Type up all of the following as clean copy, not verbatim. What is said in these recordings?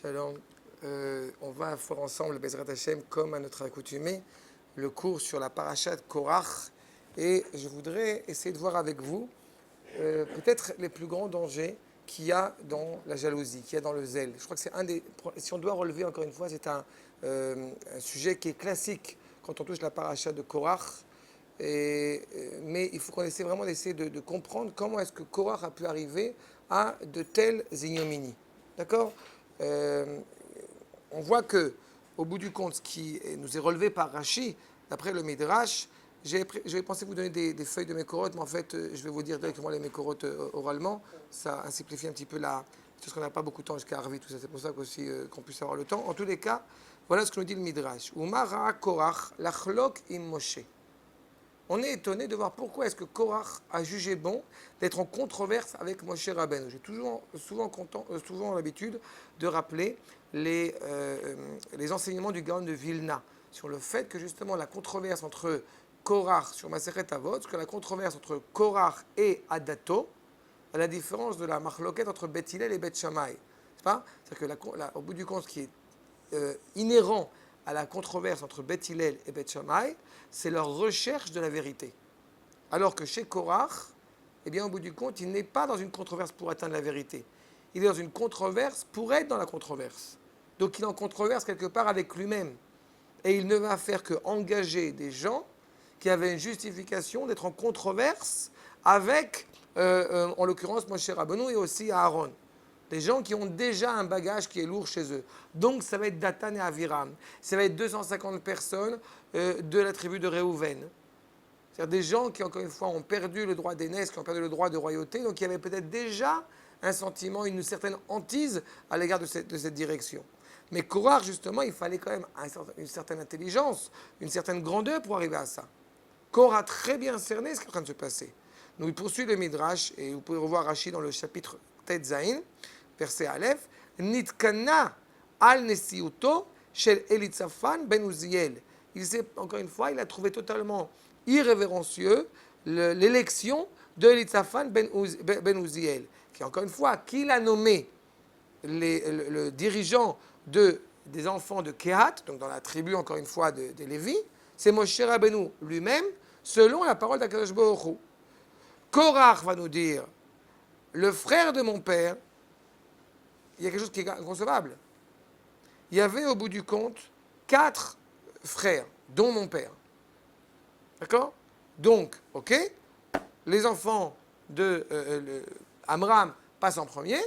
Shalom. On va faire ensemble, Bezrat Hashem, comme à notre accoutumée, le cours sur la paracha de Korach. Et je voudrais essayer de voir avec vous peut-être les plus grands dangers qu'il y a dans la jalousie, qu'il y a dans le zèle. Je crois que c'est un des... Si on doit relever encore une fois, c'est un sujet qui est classique quand on touche la paracha de Korach. Mais il faut qu'on essaie vraiment d'essayer de comprendre comment est-ce que Korach a pu arriver à de telles ignominies. D'accord? On voit que, au bout du compte, ce qui nous est relevé par Rashi, d'après le Midrash, j'avais pensé vous donner des feuilles de Mekorot, mais en fait, je vais vous dire directement les Mekorot oralement. Ça simplifie un petit peu parce qu'on n'a pas beaucoup de temps jusqu'à Arvi, tout ça. C'est pour ça qu'aussi qu'on puisse avoir le temps. En tous les cas, voilà ce que nous dit le Midrash. Umar ra'a Korach lachlok im Moshe. On est étonné de voir pourquoi est-ce que Korach a jugé bon d'être en controverse avec Moshe Rabbeinu. J'ai souvent l'habitude de rappeler les enseignements du Gaon de Vilna sur le fait que justement la controverse entre Korach sur Masechet Avot, que la controverse entre Korach et Adato, à la différence de la machloket entre Beth Hillel et Beth Shammai. C'est-à-dire que au bout du compte, ce qui est inhérent à la controverse entre Beth Hillel et Beth Shammai, c'est leur recherche de la vérité. Alors que chez Korach, eh bien, au bout du compte, il n'est pas dans une controverse pour atteindre la vérité. Il est dans une controverse pour être dans la controverse. Donc il est en controverse quelque part avec lui-même. Et il ne va faire qu'engager des gens qui avaient une justification d'être en controverse avec, en l'occurrence, Moshe Rabbeinu et aussi Aaron. Des gens qui ont déjà un bagage qui est lourd chez eux. Donc ça va être Datan et Aviram. Ça va être 250 personnes de la tribu de Réhouven. C'est-à-dire des gens qui, encore une fois, ont perdu le droit d'aînesse, qui ont perdu le droit de royauté, donc qui avaient peut-être déjà un sentiment, une certaine hantise à l'égard de cette direction. Mais Korach, justement, il fallait quand même une certaine intelligence, une certaine grandeur pour arriver à ça. Korach a très bien cerné ce qui est en train de se passer. Donc il poursuit le Midrash, et vous pouvez revoir Rashi dans le chapitre Tet Zayin, verset Aleph, Nitkana al nesiuto shel Elitzaphan ben Uziel. Encore une fois, il a trouvé totalement irrévérencieux l'élection de Elitzaphan ben Uziel, qui encore une fois, qui l'a nommé le dirigeant des enfants de Kehat, donc dans la tribu encore une fois de Lévi, c'est Moshe Rabbeinu lui-même, selon la parole d'Akadosh Baruch Hu. Korach va nous dire, le frère de mon père, il y a quelque chose qui est inconcevable. Il y avait au bout du compte 4 frères, dont mon père. D'accord? Donc, ok, les enfants de Amram passent en premier,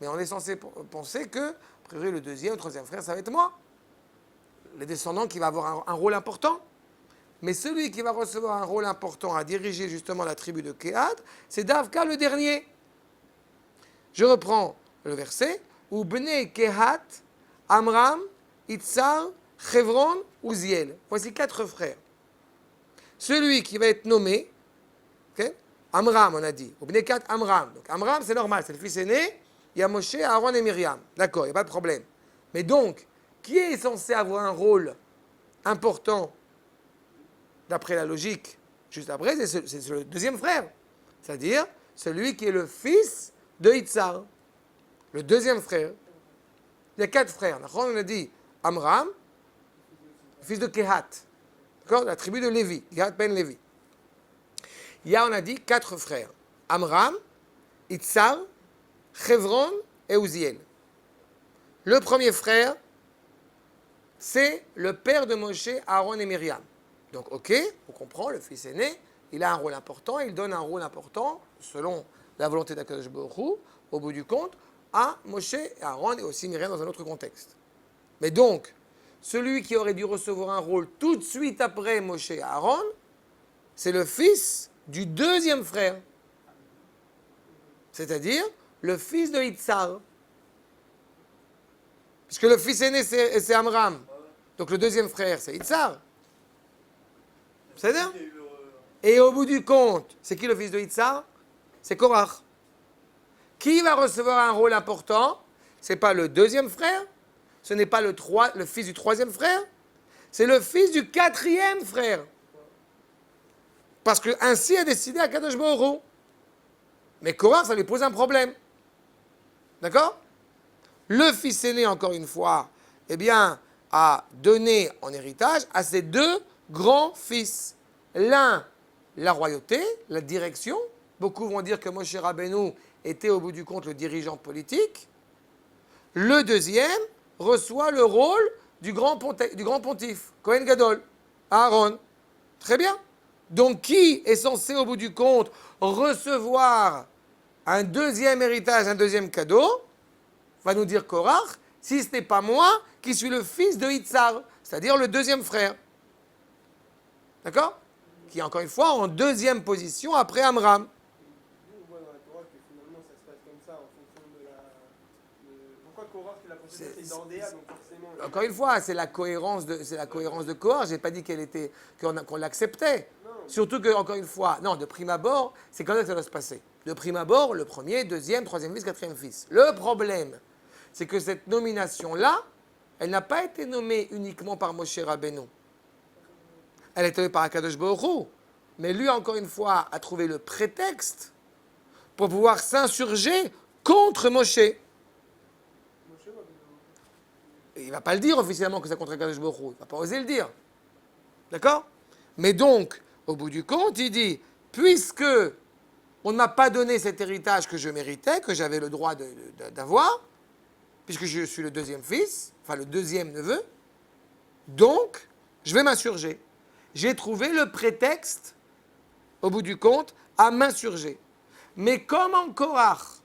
mais on est censé penser que, a priori, le deuxième, le troisième frère, ça va être moi. Les descendants qui va avoir un rôle important. Mais celui qui va recevoir un rôle important à diriger justement la tribu de Kehat, c'est Davka le dernier. Je reprends le verset. Ou Bnei Kehat, Amram, Itzar, Chevron, Uziel. Voici 4 frères. Celui qui va être nommé, okay, Amram, on a dit. Ou Bnei Kehat, Amram. Donc Amram, c'est normal, c'est le fils aîné. Il y a Moshe, Aaron et Myriam. D'accord, il n'y a pas de problème. Mais donc, qui est censé avoir un rôle important d'après la logique, juste après, c'est le deuxième frère. C'est-à-dire celui qui est le fils de Itzar. Le deuxième frère. Il y a 4 frères. On a dit Amram, fils de Kehat. D'accord? La tribu de Lévi. Kehat ben Lévi. Il y a, on a dit, 4 frères. Amram, Itzar, Chevron et Uziel. Le premier frère, c'est le père de Moshe, Aaron et Myriam. Donc, ok, on comprend, le fils aîné, il a un rôle important, il donne un rôle important, selon la volonté d'Akadosh Baruch Hu, au bout du compte, à Moshe, Aaron et aussi Myriam dans un autre contexte. Mais donc, celui qui aurait dû recevoir un rôle tout de suite après Moshe et Aaron, c'est le fils du deuxième frère. C'est-à-dire le fils de Itzar. Puisque le fils aîné, c'est Amram. Donc le deuxième frère, c'est Itzar. C'est ça? Et au bout du compte, c'est qui le fils de Itzar? C'est Korach. Qui va recevoir un rôle important? Ce n'est pas le deuxième frère, ce n'est pas le fils du troisième frère, c'est le fils du quatrième frère. Parce que ainsi a décidé Akadosh Baruch Hu. Mais Korach, ça lui pose un problème. D'accord? Le fils aîné, encore une fois, eh bien, a donné en héritage à ses deux grands-fils. L'un, la royauté, la direction. Beaucoup vont dire que Moshe Rabbeinu était au bout du compte le dirigeant politique. Le deuxième reçoit le rôle du grand pontife, Kohen Gadol, Aaron. Très bien. Donc qui est censé au bout du compte recevoir un deuxième héritage, un deuxième cadeau? Va nous dire Korach, si ce n'est pas moi qui suis le fils de Itzar, c'est-à-dire le deuxième frère. D'accord? Qui est encore une fois en deuxième position après Amram. On voit dans la Torah que finalement ça se passe comme ça en fonction de la. Pourquoi Korach il a procédé c'est d'Ordéa, donc forcément. Encore une fois, c'est la cohérence de Korach. Je n'ai pas dit qu'on l'acceptait. Non. Surtout que, encore une fois, non, de prime abord, c'est comme ça que ça doit se passer. De prime abord, le premier, deuxième, troisième fils, quatrième fils. Le problème, c'est que cette nomination-là, elle n'a pas été nommée uniquement par Moshe Rabbeinu. Elle a été nommée par Akadosh Baruch Hu. Mais lui, encore une fois, a trouvé le prétexte pour pouvoir s'insurger contre Moshe. Il ne va pas le dire officiellement que c'est contre Akadosh Baruch Hu. Il ne va pas oser le dire. D'accord? Mais donc, au bout du compte, il dit, puisque on ne m'a pas donné cet héritage que je méritais, que j'avais le droit d'avoir, puisque je suis le deuxième fils, enfin le deuxième neveu, donc je vais m'insurger. J'ai trouvé le prétexte, au bout du compte, à m'insurger. Mais comme en Korach,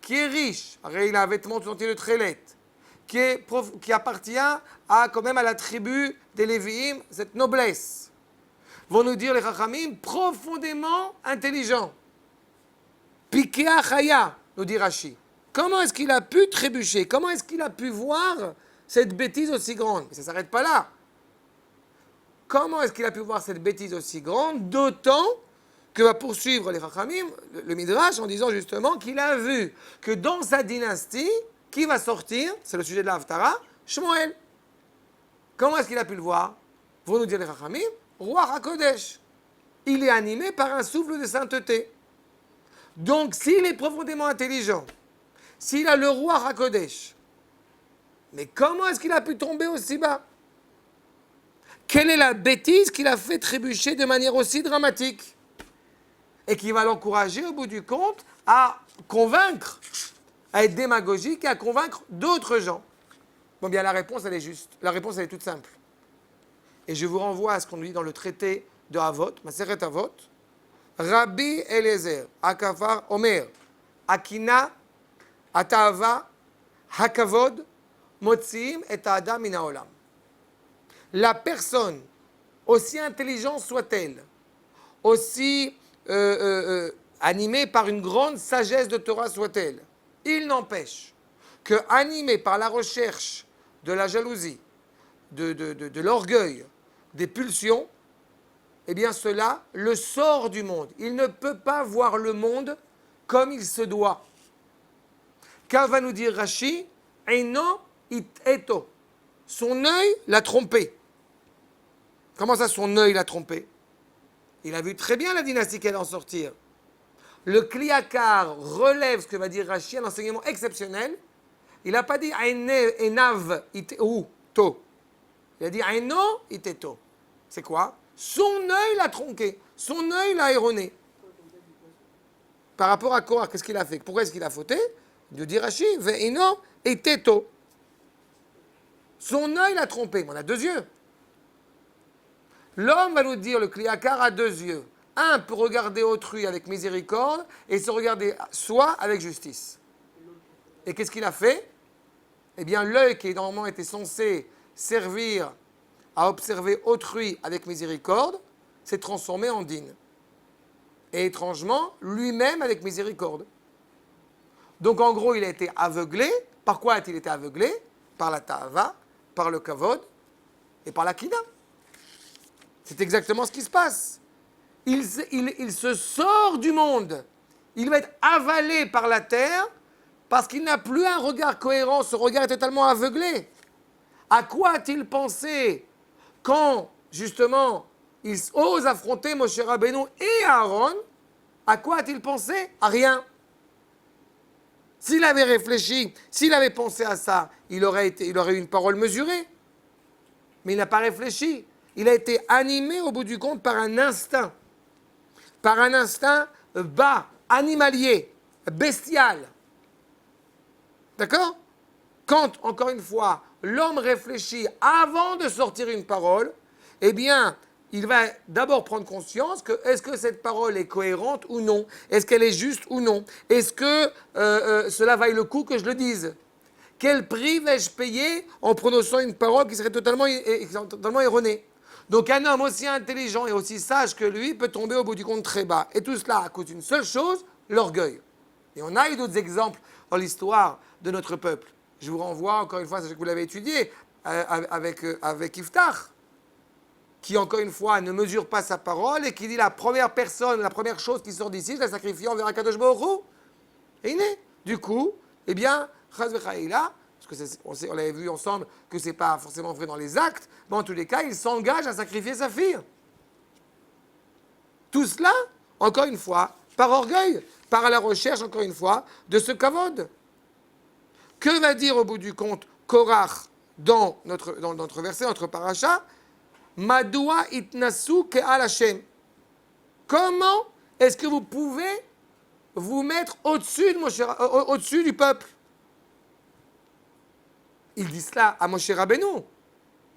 qui est riche, il a un vêtement tout entier de trélette, qui appartient quand même à la tribu des Lévi'im, cette noblesse, vont nous dire les Chachamim, profondément intelligent. Pikea Chaya, nous dit Rashi. Comment est-ce qu'il a pu trébucher? Comment est-ce qu'il a pu voir cette bêtise aussi grande? Mais ça ne s'arrête pas là. Comment est-ce qu'il a pu voir cette bêtise aussi grande? D'autant que va poursuivre les Chachamim, le Midrash, en disant justement qu'il a vu que dans sa dynastie, qui va sortir? C'est le sujet de la Haftara, Shmuel. Comment est-ce qu'il a pu le voir? Vont nous dire les Chachamim, Roi HaKodesh. Il est animé par un souffle de sainteté. Donc, s'il est profondément intelligent, s'il a le roi HaKodesh, mais comment est-ce qu'il a pu tomber aussi bas? Quelle est la bêtise qu'il a fait trébucher de manière aussi dramatique? Et qui va l'encourager, au bout du compte, à convaincre, à être démagogique et à convaincre d'autres gens. Bon, bien, la réponse, elle est juste. La réponse, elle est toute simple. Et je vous renvoie à ce qu'on dit dans le traité de Avot, Maseret Avot. Rabbi Eliezer, Akafar Omer, Akina, Atava, Hakavod, Motzim et Adam mina olam. La personne, aussi intelligente soit-elle, aussi animée par une grande sagesse de Torah soit-elle, il n'empêche que, animée par la recherche de la jalousie, de l'orgueil, des pulsions, eh bien cela le sort du monde. Il ne peut pas voir le monde comme il se doit. Car va nous dire Rashi, Eino it eto. Son œil l'a trompé. Comment ça, son œil l'a trompé? Il a vu très bien la dynastie qu'elle allait en sortir. Le Kliakar relève ce que va dire Rashi, un enseignement exceptionnel. Il n'a pas dit Enav it ou to. Il a dit Eino it eto. C'est quoi? Son œil l'a tronqué, son œil l'a erroné. Par rapport à quoi? Qu'est-ce qu'il a fait? Pourquoi est-ce qu'il a fauté? De dire Rashi, Ve'ino et Teto. Son œil l'a trompé, mais on a deux yeux. L'homme va nous dire, le Kliakar a deux yeux. Un pour regarder autrui avec miséricorde et se regarder soi avec justice. Et qu'est-ce qu'il a fait? Eh bien, l'œil qui normalement était censé servir à observer autrui avec miséricorde, s'est transformé en dîne. Et étrangement, lui-même avec miséricorde. Donc en gros, il a été aveuglé. Par quoi a-t-il été aveuglé? Par la ta'ava, par le kavod et par la kina. C'est exactement ce qui se passe. Il se sort du monde. Il va être avalé par la terre parce qu'il n'a plus un regard cohérent. Ce regard est totalement aveuglé. À quoi a-t-il pensé quand, justement, il ose affronter Moshe Rabbeinu et Aaron? À quoi a-t-il pensé? À rien. S'il avait réfléchi, s'il avait pensé à ça, il aurait eu une parole mesurée. Mais il n'a pas réfléchi. Il a été animé au bout du compte par un instinct. Par un instinct bas, animalier, bestial. D'accord? Quand, encore une fois, l'homme réfléchit avant de sortir une parole, eh bien, il va d'abord prendre conscience que est-ce que cette parole est cohérente ou non? Est-ce qu'elle est juste ou non? Est-ce que cela vaille le coup que je le dise? Quel prix vais-je payer en prononçant une parole qui serait totalement erronée? Donc un homme aussi intelligent et aussi sage que lui peut tomber au bout du compte très bas. Et tout cela à cause d'une seule chose, l'orgueil. Et on a eu d'autres exemples dans l'histoire de notre peuple. Je vous renvoie encore une fois, c'est ce que vous l'avez étudié, avec Iftach, qui encore une fois ne mesure pas sa parole et qui dit la première chose qui sort d'ici, je la sacrifie envers Akadosh Baruch Hu. Et il est. Du coup, eh bien, Chaz v'chaïla, parce que on l'avait vu ensemble que ce n'est pas forcément vrai dans les actes, mais en tous les cas, il s'engage à sacrifier sa fille. Tout cela, encore une fois, par orgueil, par la recherche, encore une fois, de ce kavod. Que va dire au bout du compte Korach dans notre verset, notre paracha? Madoua itnasu ke'al Hashem. Comment est-ce que vous pouvez vous mettre au-dessus du peuple? Il dit cela à Moshe Rabbeinu.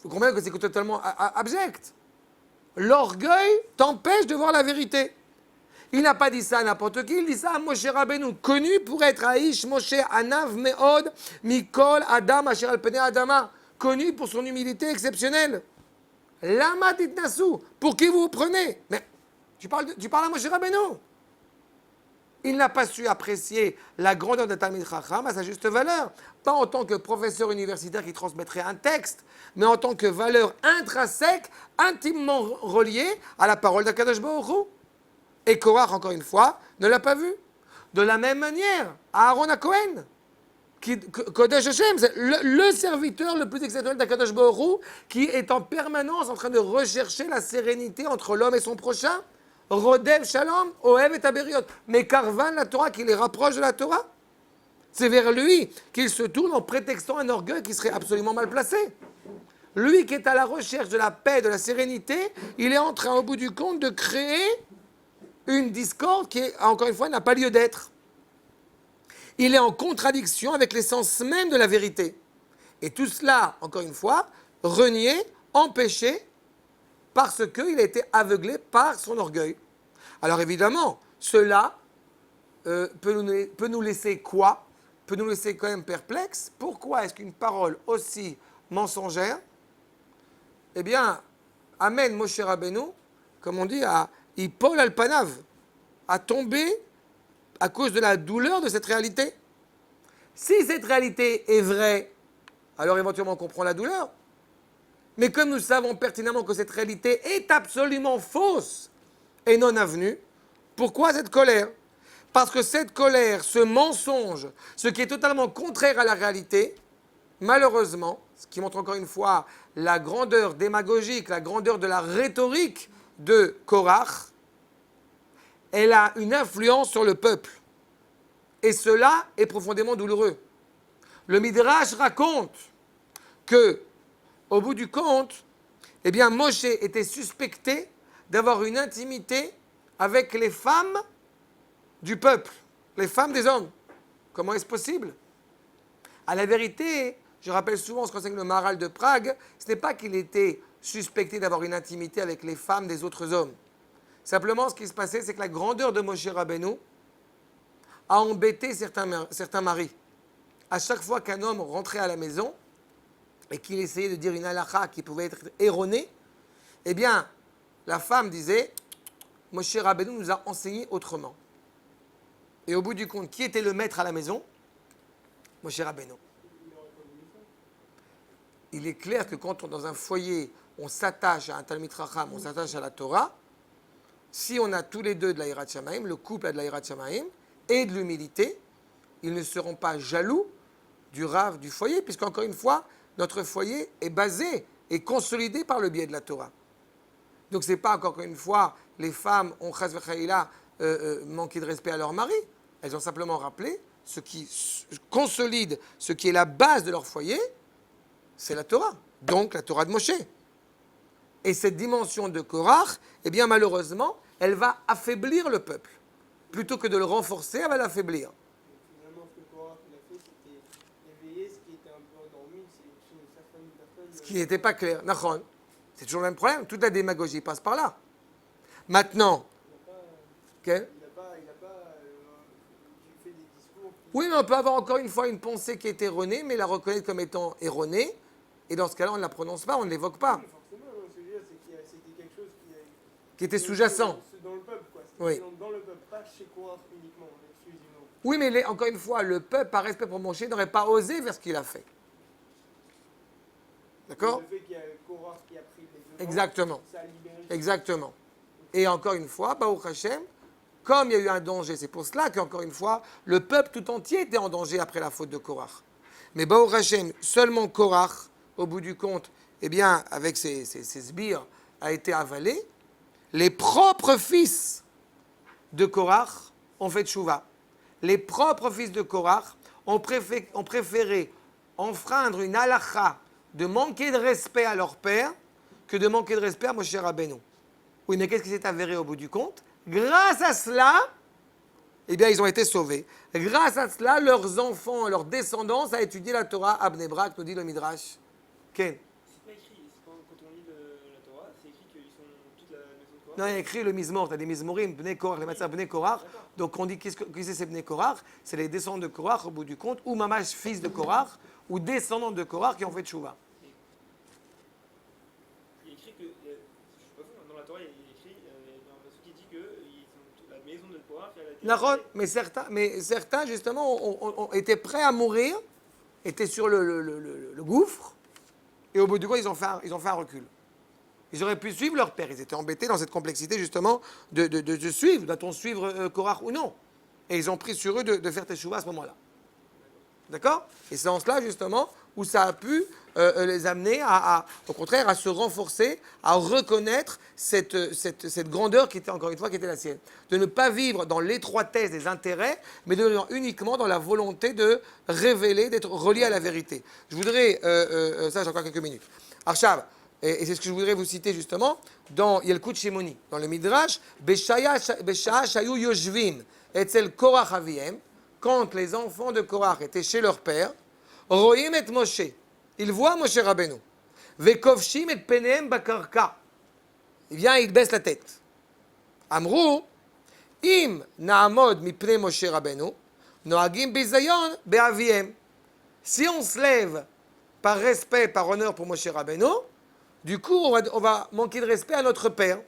Vous comprenez que c'est totalement abject. L'orgueil t'empêche de voir la vérité. Il n'a pas dit ça à n'importe qui, il dit ça à Moshe Rabbeinu, connu pour être Aïsh Moshe Anav Meod Mikol Adam Asher al Pnei Adama, connu pour son humilité exceptionnelle. Lama titnasu, pour qui vous vous prenez? Mais tu parles à Moshe Rabbeinu. Il n'a pas su apprécier la grandeur de Talmid Chacham à sa juste valeur. Pas en tant que professeur universitaire qui transmettrait un texte, mais en tant que valeur intrinsèque, intimement reliée à la parole d'Akadosh Baruch Hu. Et Korach, encore une fois, ne l'a pas vu. De la même manière, Aaron à Cohen, Kodesh Hashem, c'est le serviteur le plus exceptionnel d'Akadosh Baruch Hu, qui est en permanence en train de rechercher la sérénité entre l'homme et son prochain. Rodev Shalom, Ohev et Aberiot. Mais Karvan, la Torah, qui les rapproche de la Torah. C'est vers lui qu'il se tourne en prétextant un orgueil qui serait absolument mal placé. Lui qui est à la recherche de la paix, de la sérénité, il est en train, au bout du compte, de créer une discorde qui, encore une fois, n'a pas lieu d'être. Il est en contradiction avec l'essence même de la vérité. Et tout cela, encore une fois, renié, empêché, parce qu'il a été aveuglé par son orgueil. Alors évidemment, cela peut nous laisser quoi? Peut nous laisser quand même perplexes. Pourquoi est-ce qu'une parole aussi mensongère, eh bien, amène Moshe Rabbeinu, comme on dit, à Ipol al-Panav, à tomber à cause de la douleur de cette réalité? Si cette réalité est vraie, alors éventuellement on comprend la douleur. Mais comme nous savons pertinemment que cette réalité est absolument fausse et non avenue, pourquoi cette colère? Parce que cette colère, ce mensonge, ce qui est totalement contraire à la réalité, malheureusement, ce qui montre encore une fois la grandeur démagogique, la grandeur de la rhétorique de Korach, elle a une influence sur le peuple. Et cela est profondément douloureux. Le Midrash raconte que, au bout du compte, eh bien, Moshe était suspecté d'avoir une intimité avec les femmes du peuple, les femmes des hommes. Comment est-ce possible? À la vérité, je rappelle souvent ce qu'enseigne le Maharal de Prague, ce n'est pas qu'il était suspecté d'avoir une intimité avec les femmes des autres hommes. Simplement, ce qui se passait, c'est que la grandeur de Moshe Rabbeinu a embêté certains maris. À chaque fois qu'un homme rentrait à la maison et qu'il essayait de dire une halakha qui pouvait être erronée, eh bien, la femme disait « Moshe Rabbeinu nous a enseigné autrement ». Et au bout du compte, qui était le maître à la maison? Moshe Rabbeinu. Il est clair que quand dans un foyer, on s'attache à un Talmid Chacham, on s'attache à la Torah, si on a tous les deux de la Yirat Shamayim, le couple a de la Yirat Shamayim et de l'humilité, ils ne seront pas jaloux du Rav du foyer, puisqu'encore une fois, notre foyer est basé et consolidé par le biais de la Torah. Donc ce n'est pas encore une fois, les femmes ont chas v'chaïla manqué de respect à leur mari, elles ont simplement rappelé ce qui consolide, ce qui est la base de leur foyer, c'est la Torah. Donc la Torah de Moshe. Et cette dimension de Korach, eh bien malheureusement, elle va affaiblir le peuple. Plutôt que de le renforcer, elle va l'affaiblir. Finalement, ce que Korach il a fait, c'était éveiller ce qui était un peu endormi chez certaines personnes. Ce qui n'était pas clair. Nachon. C'est toujours le même problème. Toute la démagogie passe par là. Maintenant, Il n'a ok. pas fait des discours qui... Oui, mais on peut avoir encore une fois une pensée qui est erronée, mais la reconnaître comme étant erronée. Et dans ce cas-là, on ne la prononce pas, on ne l'évoque pas. Oui, forcément, non, ce que je veux dire, c'est que c'était quelque chose Qui était sous-jacent. Dans le peuple, quoi. Oui. Dans le peuple, pas chez Korach uniquement, exclusivement. Oui, mais encore une fois, le peuple, par respect pour Moshe, n'aurait pas osé faire ce qu'il a fait. D'accord? Le fait qu'il y a Korach qui a pris les devants, Exactement. ça a libéré. Exactement. Et encore une fois, Baruch Hashem, comme il y a eu un danger, c'est pour cela qu'encore une fois, le peuple tout entier était en danger après la faute de Korach. Mais Baruch Hashem, seulement Korach, au bout du compte, eh bien, avec ses sbires, a été avalé. Les propres fils de Korach ont fait tchouva. Les propres fils de Korach ont préféré enfreindre une halakha de manquer de respect à leur père que de manquer de respect à Moshe Rabbeinu. Oui, mais qu'est-ce qui s'est avéré au bout du compte? Grâce à cela, eh bien, ils ont été sauvés. Grâce à cela, leurs enfants, leurs descendants, a étudié la Torah à Bnei Brak, nous dit le Midrash. Ken? C'est pas écrit, quand on lit la Torah, c'est écrit qu'ils sont toute la maison de Korah. Non, il y a écrit le Mizmor, tu as des Mizmorim, Bnei Korach, les matzahs Bnei Korach. Donc on dit qui c'est ces Bnei Korach? C'est les descendants de Korach au bout du compte, ou Mamash, fils de Korach, ou descendants de Korach qui ont fait tchouva. Il est écrit que, je sais pas fou, dans la Torah, il est écrit, il y a un passage qui dit que la maison de Korah, elle a été... Nahon, mais certains justement, ont été prêts à mourir, étaient sur le gouffre, et au bout du compte, ils ont fait un recul. Ils auraient pu suivre leur père. Ils étaient embêtés dans cette complexité, justement, de suivre. Doit-on suivre Korach ou non? Et ils ont pris sur eux de faire teshuva à ce moment-là. D'accord? Et c'est en cela, justement, où ça a pu les amener, au contraire, à se renforcer, à reconnaître cette grandeur qui était, encore une fois, qui était la sienne. De ne pas vivre dans l'étroitesse des intérêts, mais de vivre uniquement dans la volonté de révéler, d'être relié à la vérité. Je voudrais, ça j'ai encore quelques minutes. Arshav, et c'est ce que je voudrais vous citer justement, dans Yelkut Shimoni, dans le Midrash, Besha'a shayu yoshvim etzel Korach aviem, quand les enfants de Korach étaient chez leur père, Roim et Moshe, ils voient Moshe Rabbeinu, Vekovshim et Penehem bakarka, il vient et il baisse la tête. Amrou, Im na'amod mipnei Moshe Rabbeinu, noagim bizayon be'aviem. Si on se lève par respect, par honneur pour Moshe Rabbeinu, du coup, on va manquer de respect à notre père.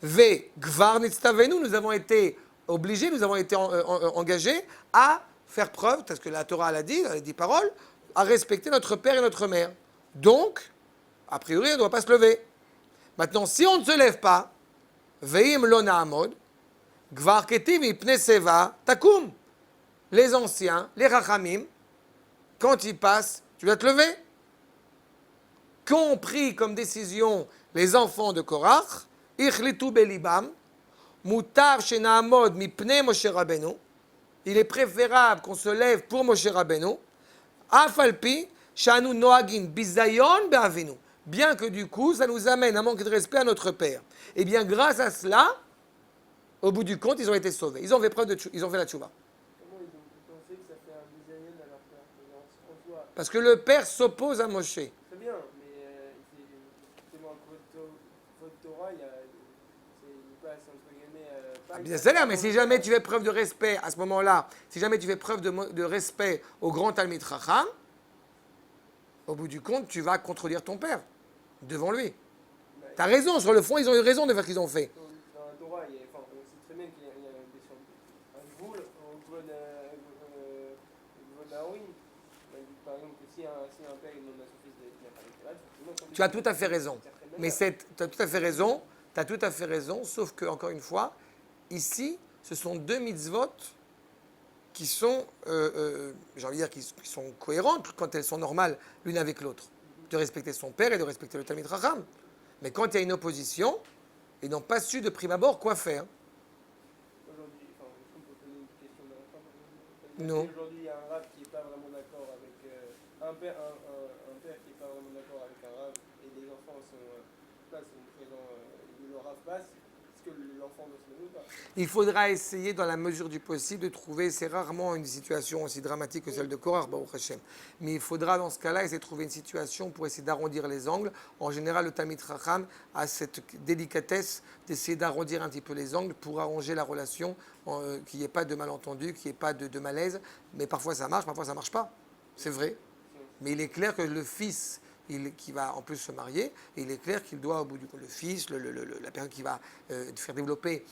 Ve gvar nitztavenu, nous avons été obligés, nous avons été engagés à faire preuve, parce que la Torah l'a dit, dans les 10 paroles, à respecter notre père et notre mère. Donc, a priori, on ne doit pas se lever. Maintenant, si on ne se lève pas, veim lo na'amod, gvar ketiv ipnei seva takum. Les anciens, les rachamim, quand ils passent, tu dois te lever. Qu'ont pris comme décision les enfants de Korach, ichlitu belibam, mutav shena'amod mipnei Moshe Rabbeinu. Il est préférable qu'on se lève pour Moshe Rabbeinu, afalpi shanu noagin bizayon be'avinu. Bien que du coup, ça nous amène à manquer de respect à notre père. Et bien, grâce à cela, au bout du compte, ils ont été sauvés. Ils ont fait preuve ils ont fait la tchouva. Comment ils ont pu penser que ça fait un bisaïen à leur père? En soi, Parce que le père s'oppose à Moshe. très bien, mais c'est dans votre Torah, il passe entre guillemets. Ah, bien c'est là, mais si jamais tu fais preuve de respect à ce moment-là, si jamais tu fais preuve de respect au grand Talmid Chacham, au bout du compte, tu vas contredire ton père devant lui. Tu as raison, sur le fond, ils ont eu raison de faire ce qu'ils ont fait. Dans la Torah, on sait très bien qu'il y a un gvoul entre Naoui. Par exemple, que si un père il demande à son fils de faire l'éclairage, forcément. Tu as tout à fait raison. Mais tu as tout à fait raison. Tu as tout à fait raison, sauf que, encore une fois, ici, ce sont deux mitzvot qui sont, j'ai envie de dire, qui sont cohérentes quand elles sont normales l'une avec l'autre. De respecter son père et de respecter le Talmid Chacham. Mais quand il y a une opposition, ils n'ont pas su de prime abord quoi faire. Aujourd'hui, est-ce qu'on peut poser une question Non. Si aujourd'hui il y a un rave qui n'est pas vraiment d'accord avec un père qui n'est pas vraiment d'accord avec un rave et les enfants sont présents, le rave passe, est-ce que l'enfant doit se lever ou pas? Il faudra essayer, dans la mesure du possible, de trouver, c'est rarement une situation aussi dramatique que celle de Korach, Baruch Hashem. Mais il faudra, dans ce cas-là, essayer de trouver une situation pour essayer d'arrondir les angles. En général, le Talmid Chacham a cette délicatesse d'essayer d'arrondir un petit peu les angles pour arranger la relation, qu'il n'y ait pas de malentendu, qu'il n'y ait pas de malaise. Mais parfois ça marche, parfois ça ne marche pas. C'est vrai. Mais il est clair que le fils qui va en plus se marier, et il est clair qu'il doit, au bout du compte, le fils, la personne qui va faire développer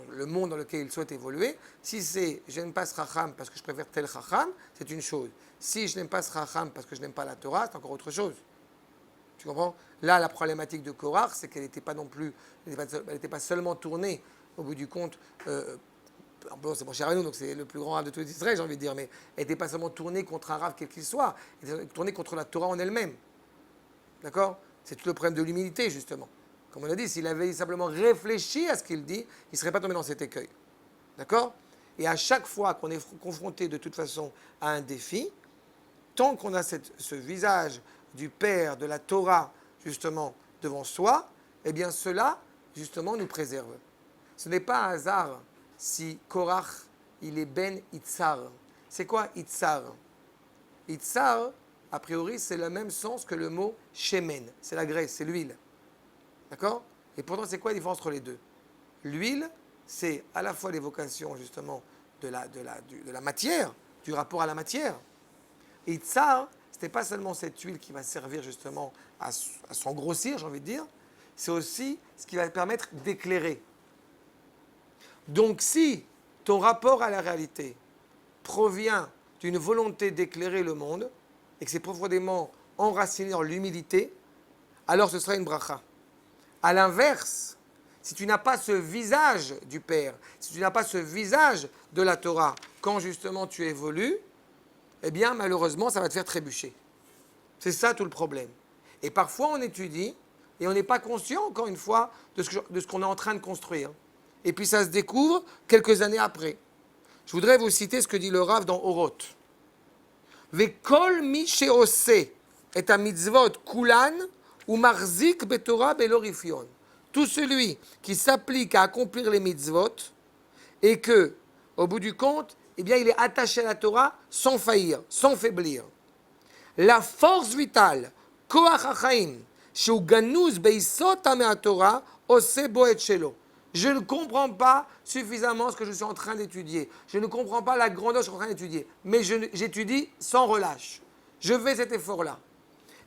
le monde dans lequel il souhaite évoluer, si c'est je n'aime pas ce Chacham parce que je préfère tel Chacham, c'est une chose. Si je n'aime pas ce Chacham parce que je n'aime pas la Torah, c'est encore autre chose. Tu comprends? Là, la problématique de Korach, c'est qu'elle n'était pas non plus, elle n'était pas seulement tournée, au bout du compte, bon, c'est mon cher Anou, donc c'est le plus grand rave de tous les Israël, j'ai envie de dire, mais elle n'était pas seulement tournée contre un rave quel qu'il soit, elle était tournée contre la Torah en elle-même. D'accord? C'est tout le problème de l'humilité, justement. Comme on a dit, s'il avait simplement réfléchi à ce qu'il dit, il ne serait pas tombé dans cet écueil. D'accord? Et à chaque fois qu'on est confronté de toute façon à un défi, tant qu'on a ce visage du Père, de la Torah, justement, devant soi, eh bien cela, justement, nous préserve. Ce n'est pas un hasard si Korach, il est Ben Itzar. C'est quoi Itzar? Itzar, a priori, c'est le même sens que le mot shemen. C'est la graisse, c'est l'huile. D'accord? Et pourtant, c'est quoi la différence entre les deux? L'huile, c'est à la fois l'évocation, justement, de la matière, du rapport à la matière. Et Itzar, ce n'est pas seulement cette huile qui va servir, justement, à s'engrossir, j'ai envie de dire, c'est aussi ce qui va permettre d'éclairer. Donc, si ton rapport à la réalité provient d'une volonté d'éclairer le monde, et que c'est profondément enraciné dans l'humilité, alors ce sera une bracha. À l'inverse, si tu n'as pas ce visage du Père, si tu n'as pas ce visage de la Torah, quand justement tu évolues, eh bien malheureusement ça va te faire trébucher. C'est ça tout le problème. Et parfois on étudie, et on n'est pas conscient, encore une fois, de ce qu'on est en train de construire. Et puis ça se découvre quelques années après. Je voudrais vous citer ce que dit le Rav dans Oroth. Vekol mi she'oseh et a mitzvot kulan ou marzik betorah belorifion. Tout celui qui s'applique à accomplir les mitzvot et que, au bout du compte, eh bien, il est attaché à la Torah sans faillir, sans faiblir. La force vitale, koach hachaim, sheu ganuz beisot hamei Torah, oseh bo et shelo. Je ne comprends pas suffisamment ce que je suis en train d'étudier. Je ne comprends pas la grandeur que je suis en train d'étudier. Mais j'étudie sans relâche. Je fais cet effort-là.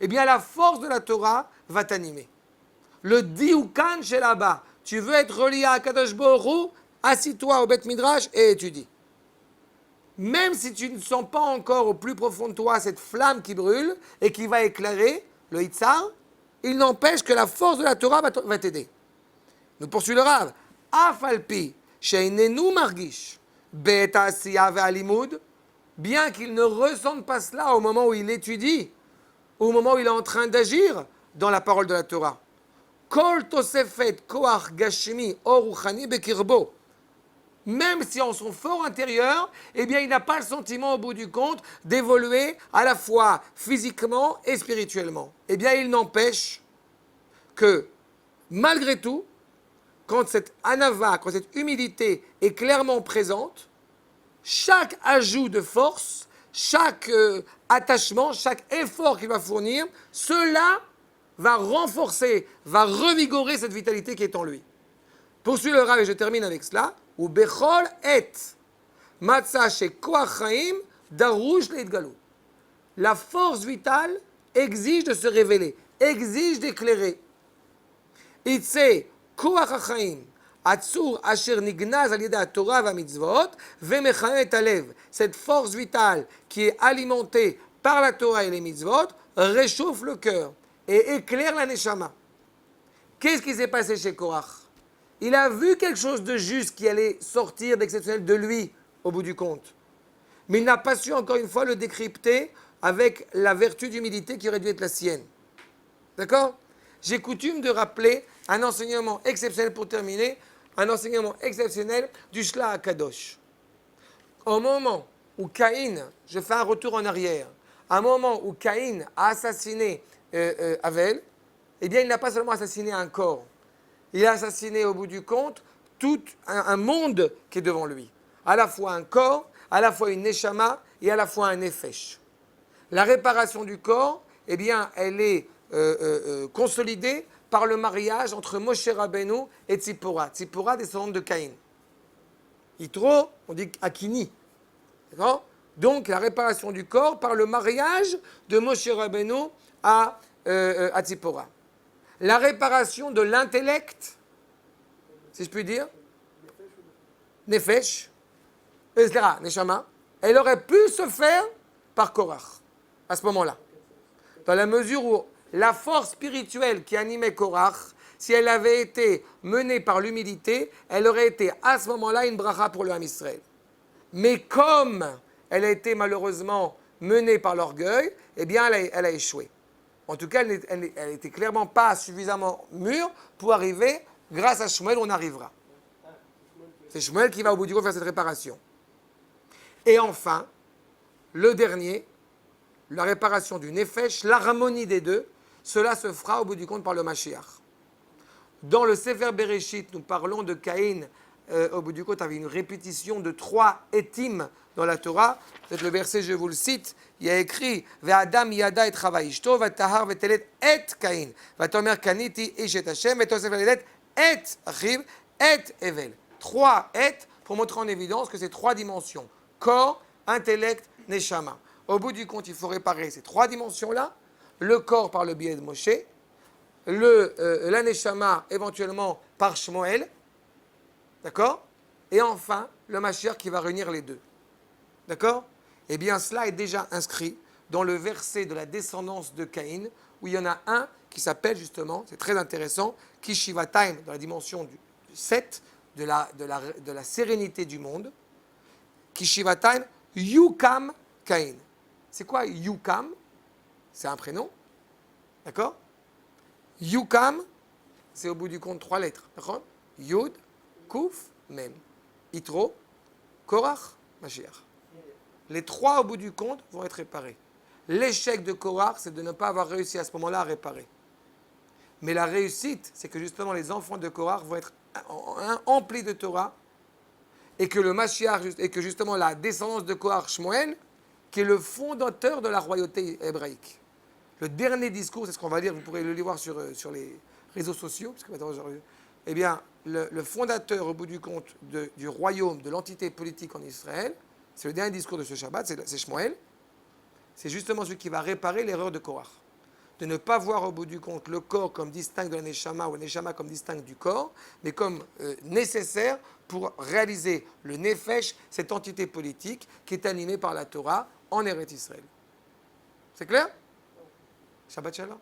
Eh bien, la force de la Torah va t'animer. Le dioukan chez là-bas. Tu veux être relié à Kadosh Baruch Hu, assis-toi au Beth Midrash et étudie. Même si tu ne sens pas encore au plus profond de toi cette flamme qui brûle et qui va éclairer le Hitzar, il n'empêche que la force de la Torah va t'aider. Nous poursuit le Rav. Afalpi, sheinenu margish, bet asiya ve'alimud, bien qu'il ne ressente pas cela au moment où il étudie, au moment où il est en train d'agir dans la parole de la Torah. Kol tosefet koach gashmi or ruchani bekirbo. Même si en son fort intérieur, eh bien, il n'a pas le sentiment au bout du compte d'évoluer à la fois physiquement et spirituellement. Eh bien, il n'empêche que, malgré tout, quand cette anava, quand cette humilité est clairement présente, chaque ajout de force, chaque attachement, chaque effort qu'il va fournir, cela va renforcer, va revigorer cette vitalité qui est en lui. Poursuit le Rav et je termine avec cela. Ou bechol et matzah shekoach chaim darush leitgalut. La force vitale exige de se révéler, exige d'éclairer. Itse koach hachaim atzur asher nignaz al yedei Torah v'mitzvot v'mechaneh et halev. Cette force vitale qui est alimentée par la Torah et les mitzvot réchauffe le cœur et éclaire la neshama. Qu'est-ce qui s'est passé chez Korach? Il a vu quelque chose de juste qui allait sortir d'exceptionnel de lui, au bout du compte. Mais il n'a pas su, encore une fois, le décrypter avec la vertu d'humilité qui aurait dû être la sienne. D'accord? J'ai coutume de rappeler un enseignement exceptionnel pour terminer, un enseignement exceptionnel du Shla HaKadosh. Au moment où Caïn, je fais un retour en arrière, à un moment où Caïn a assassiné Abel, eh bien il n'a pas seulement assassiné un corps, il a assassiné au bout du compte tout un monde qui est devant lui. À la fois un corps, à la fois une neshama et à la fois un nefesh. La réparation du corps, eh bien, elle est consolidée par le mariage entre Moshe Rabbeinu et Tzipora. Tzipora, descendante de Caïn. Yitro, on dit Akini. D'accord ? Donc, la réparation du corps par le mariage de Moshe Rabbeinu à Tzipora. La réparation de l'intellect, si je puis dire, Nefesh, Neshama, elle aurait pu se faire par Korach, à ce moment-là. Dans la mesure où la force spirituelle qui animait Korach, si elle avait été menée par l'humilité, elle aurait été à ce moment-là une bracha pour le Ham Israël. Mais comme elle a été malheureusement menée par l'orgueil, eh bien elle a échoué. En tout cas, elle n'était clairement pas suffisamment mûre pour arriver, grâce à Shmuel, on arrivera. C'est Shmuel qui va au bout du compte faire cette réparation. Et enfin, le dernier, la réparation du Nefesh, l'harmonie des deux, cela se fera au bout du compte par le Mashiach. Dans le Sefer Bereshit, nous parlons de Caïn, au bout du compte, avec une répétition de 3 étim dans la Torah. Peut-être le verset, je vous le cite, il y a écrit Ve'adam yada et chava ishto, ve'tahar ve'telet et Caïn, ve'tomer kaniti ish et Hashem, ve'tosef ve'telet et achiv, et evel. 3 et pour montrer en évidence que c'est 3 dimensions. Corps, intellect, neshama. Au bout du compte, il faut réparer ces 3 dimensions-là. Le corps par le biais de Moshe, la neshama éventuellement par Shmuel, d'accord ? Et enfin, le Mashiach qui va réunir les deux. D'accord ? Eh bien, cela est déjà inscrit dans le verset de la descendance de Caïn, où il y en a un qui s'appelle justement, c'est très intéressant, Kishivatayim, dans la dimension du 7, de la sérénité du monde. Kishivatayim, Yukam Caïn. C'est quoi Yukam ? C'est un prénom. D'accord ? Yukam, c'est au bout du compte 3 lettres. D'accord ? Yud, Kuf, Mem. Yitro, Korach, Mashiach. Les 3 au bout du compte vont être réparés. L'échec de Korach, c'est de ne pas avoir réussi à ce moment-là à réparer. Mais la réussite, c'est que justement les enfants de Korach vont être emplis de Torah et que le Mashiach, et que justement la descendance de Korach, Shmuel, qui est le fondateur de la royauté hébraïque. Le dernier discours, c'est ce qu'on va lire, vous pourrez le voir sur les réseaux sociaux, parce que maintenant, eh bien, le fondateur, au bout du compte, du royaume, de l'entité politique en Israël, c'est le dernier discours de ce Shabbat, c'est Shmuel, c'est justement celui qui va réparer l'erreur de Korach. De ne pas voir au bout du compte le corps comme distinct de la Neshama ou la Neshama comme distinct du corps, mais comme nécessaire pour réaliser le Nefesh, cette entité politique qui est animée par la Torah en Eretz Israël. C'est clair ? Shabbat Shalom.